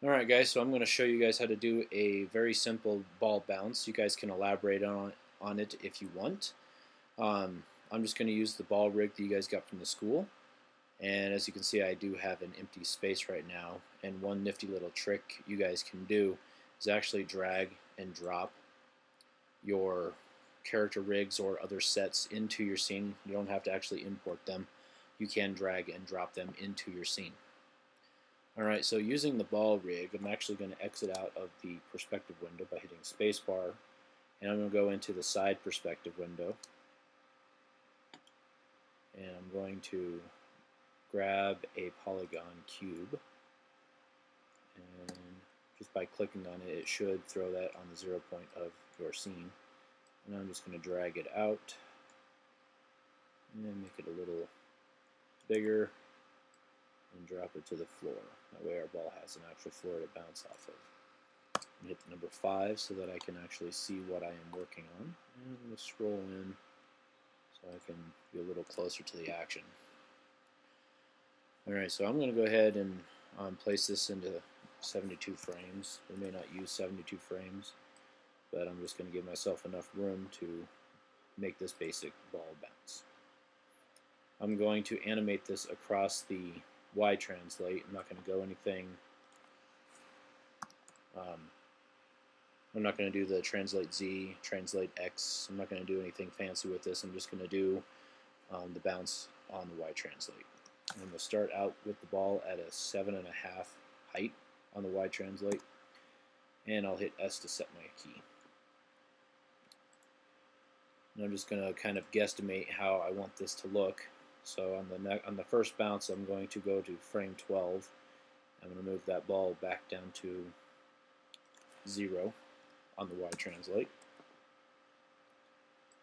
Alright guys, so I'm going to show you guys how to do a very simple ball bounce. You guys can elaborate on it if you want. I'm just going to use the ball rig that you guys got from the school. And as you can see, I do have an empty space right now. And one nifty little trick you guys can do is actually drag and drop your character rigs or other sets into your scene. You don't have to actually import them. You can drag and drop them into your scene. Alright, so using the ball rig, I'm actually going to exit out of the perspective window by hitting spacebar, and I'm going to go into the side perspective window, and I'm going to grab a polygon cube, and just by clicking on it, it should throw that on the 0 point of your scene. And I'm just going to drag it out, and then make it a little bigger, and drop it to the floor. That way our ball has an actual floor to bounce off of. And hit the number 5 so that I can actually see what I am working on. And I'm going to scroll in so I can be a little closer to the action. Alright, so I'm going to go ahead and place this into 72 frames. We may not use 72 frames, but I'm just going to give myself enough room to make this basic ball bounce. I'm going to animate this across the Y translate. I'm not going to go anything. I'm not going to do the translate Z, translate X. I'm not going to do anything fancy with this. I'm just going to do the bounce on the Y translate. I'm going to start out with the ball at a 7.5 height on the Y translate, and I'll hit S to set my key. And I'm just going to kind of guesstimate how I want this to look. So on the first bounce, I'm going to go to frame 12. I'm going to move that ball back down to 0 on the Y translate.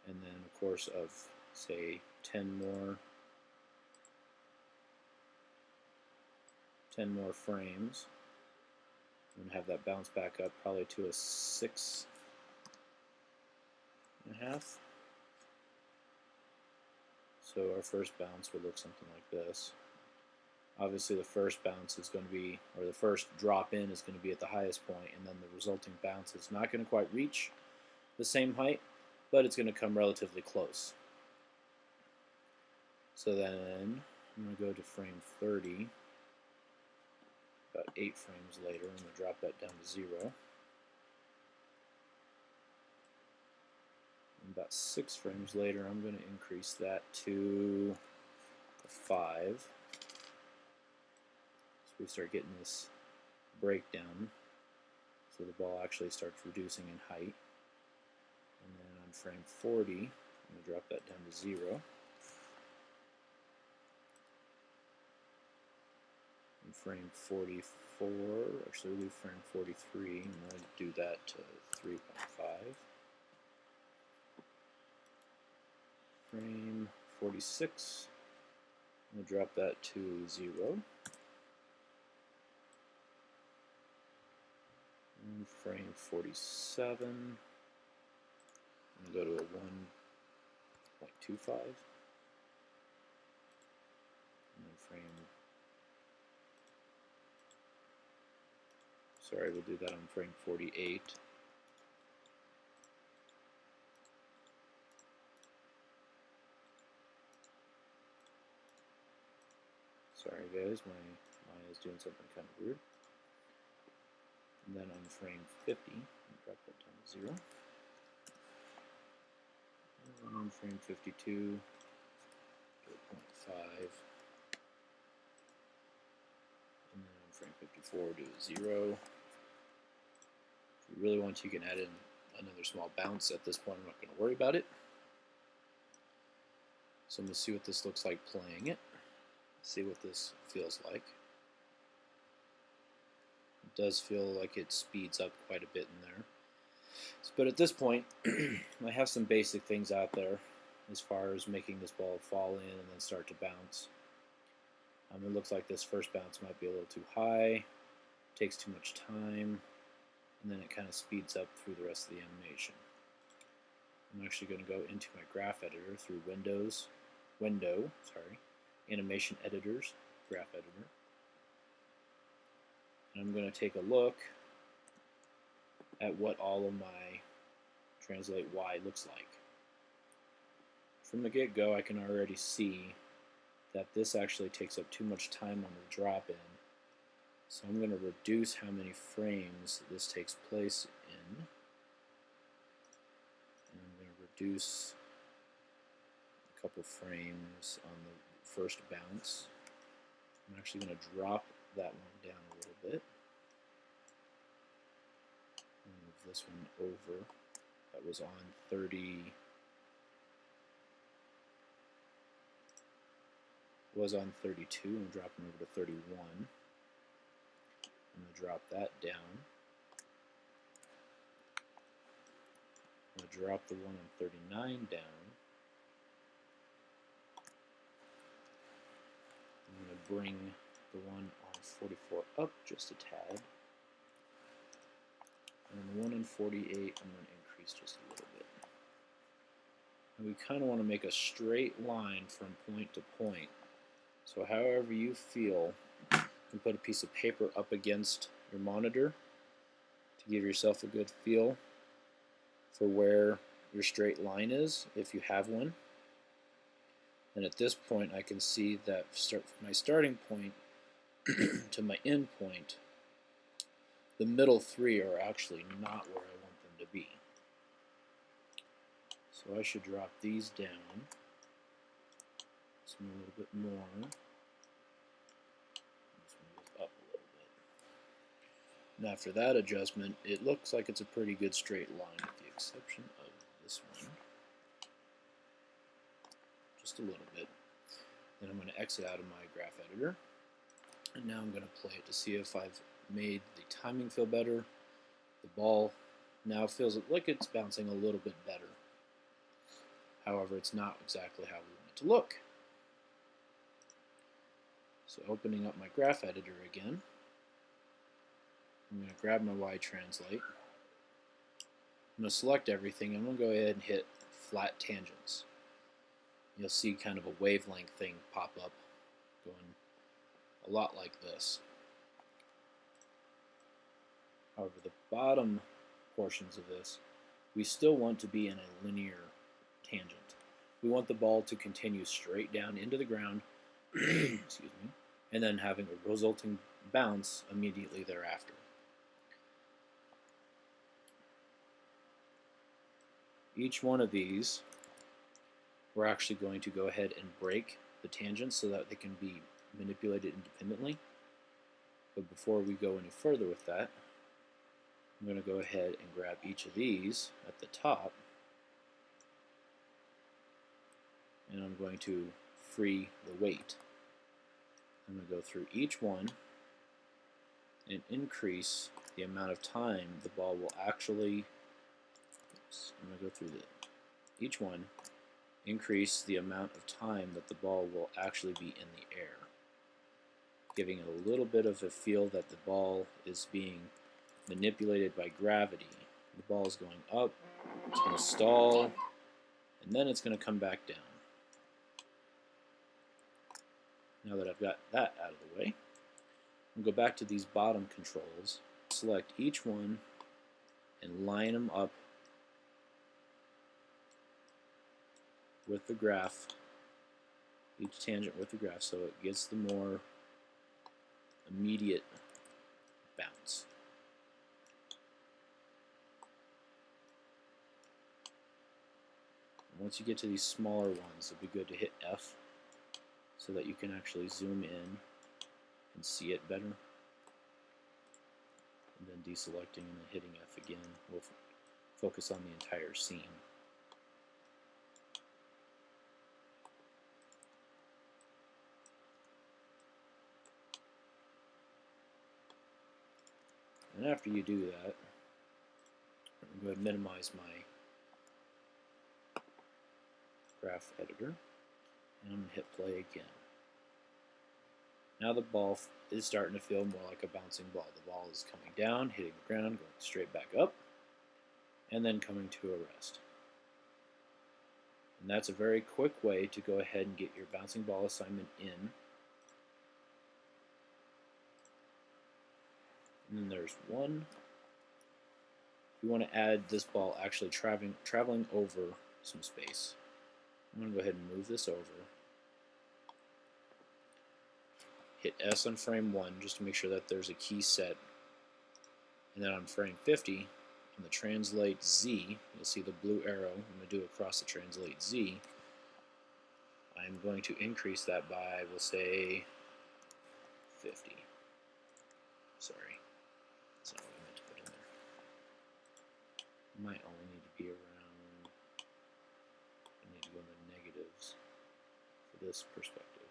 And then a course of, say, 10 more frames, I'm going to have that bounce back up probably to a 6.5. So our first bounce would look something like this. Obviously the first bounce is going to be, or the first drop in is going to be at the highest point, and then the resulting bounce is not going to quite reach the same height, but it's going to come relatively close. So then I'm going to go to frame 30, about 8 frames later. I'm going to drop that down to 0. And about 6 frames later, I'm going to increase that to 5. So we start getting this breakdown. So the ball actually starts reducing in height. And then on frame 40, I'm going to drop that down to 0. In frame 44, actually we'll do frame 43, and I'm going to do that to 3.5. Frame 46, I'm going to drop that to 0. And frame 47, I'm going to go to a 1.25. And then we'll do that on frame 48. Sorry guys, my Maya is doing something kind of weird. And then on frame 50, drop that down to 0. And then on frame 52, do a 0.5. And then on frame 54, do 0. If you really want to, you can add in another small bounce. At this point, I'm not going to worry about it. So I'm going to see what this looks like playing it. See what this feels like. It does feel like it speeds up quite a bit in there. But at this point, I have some basic things out there as far as making this ball fall in and then start to bounce. It looks like this first bounce might be a little too high, takes too much time, and then it kind of speeds up through the rest of the animation. I'm actually going to go into my graph editor through Animation Editors, Graph Editor. And I'm going to take a look at what all of my translate Y looks like. From the get-go, I can already see that this actually takes up too much time on the drop-in. So I'm going to reduce how many frames this takes place in. And I'm going to reduce a couple frames on the first bounce. I'm actually going to drop that one down a little bit. Move this one over. That was on 30. Was on 32. I'm dropping over to 31. I'm going to drop that down. I'm going to drop the one on 39 down. I'm going to bring the one on 44 up just a tad. And the one on 48 I'm going to increase just a little bit. And we kind of want to make a straight line from point to point. So however you feel, you can put a piece of paper up against your monitor to give yourself a good feel for where your straight line is, if you have one. And at this point I can see that from my starting point to my end point, the middle three are actually not where I want them to be. So I should drop these down a little bit more. This one goes up a little bit. And after that adjustment, it looks like it's a pretty good straight line, with the exception of this one. Just a little bit. Then I'm going to exit out of my graph editor. And now I'm going to play it to see if I've made the timing feel better. The ball now feels like it's bouncing a little bit better. However, it's not exactly how we want it to look. So opening up my graph editor again, I'm going to grab my Y translate. I'm going to select everything. I'm going to go ahead and hit flat tangents. You'll see kind of a wavelength thing pop up, going a lot like this. However, the bottom portions of this, we still want to be in a linear tangent. We want the ball to continue straight down into the ground, excuse me, and then having a resulting bounce immediately thereafter. Each one of these, we're actually going to go ahead and break the tangents so that they can be manipulated independently. But before we go any further with that, I'm going to go ahead and grab each of these at the top, and I'm going to free the weight. I'm going to go through each one and increase the amount of time the ball will actually, I'm going to go through each one, increase the amount of time that the ball will actually be in the air, giving it a little bit of a feel that the ball is being manipulated by gravity. The ball is going up, it's going to stall, and then it's going to come back down. Now that I've got that out of the way, I'll go back to these bottom controls, select each one, and line them up with the graph, each tangent with the graph, so it gets the more immediate bounce. And once you get to these smaller ones, it'll be good to hit F so that you can actually zoom in and see it better. And then deselecting and then hitting F again will focus on the entire scene. And after you do that, I'm going to minimize my graph editor, and I'm going to hit play again. Now the ball is starting to feel more like a bouncing ball. The ball is coming down, hitting the ground, going straight back up, and then coming to a rest. And that's a very quick way to go ahead and get your bouncing ball assignment in. And then there's one. We want to add this ball actually traveling over some space. I'm going to go ahead and move this over. Hit S on frame 1 just to make sure that there's a key set. And then on frame 50, on the translate Z, you'll see the blue arrow. I'm going to do it across the translate Z. I'm going to increase that by, we'll say, 50. Sorry, that's not what I meant to put in there. Might only need to be around, I need to go in the negatives for this perspective.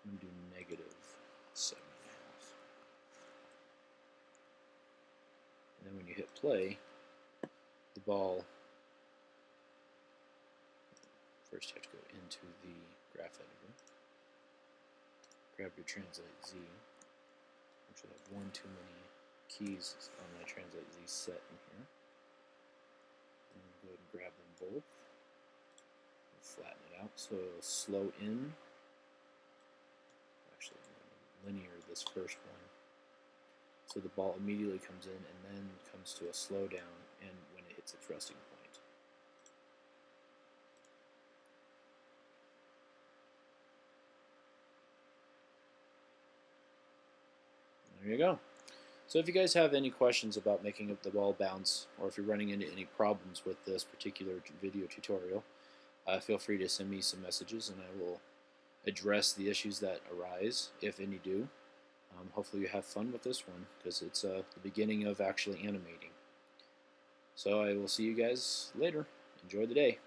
I'm going to do -7.5. And then when you hit play, the ball, first you have to go into the graph editor, grab your translate Z. Actually, I have one too many keys on my translate Z set in here. And go ahead and grab them both. And flatten it out so it'll slow in. Actually, I'm going to linear this first one. So the ball immediately comes in and then comes to a slowdown and when it hits its resting point. There you go. So if you guys have any questions about making the ball bounce, or if you're running into any problems with this particular video tutorial, feel free to send me some messages and I will address the issues that arise, if any do. Hopefully you have fun with this one, because it's the beginning of actually animating. So I will see you guys later. Enjoy the day.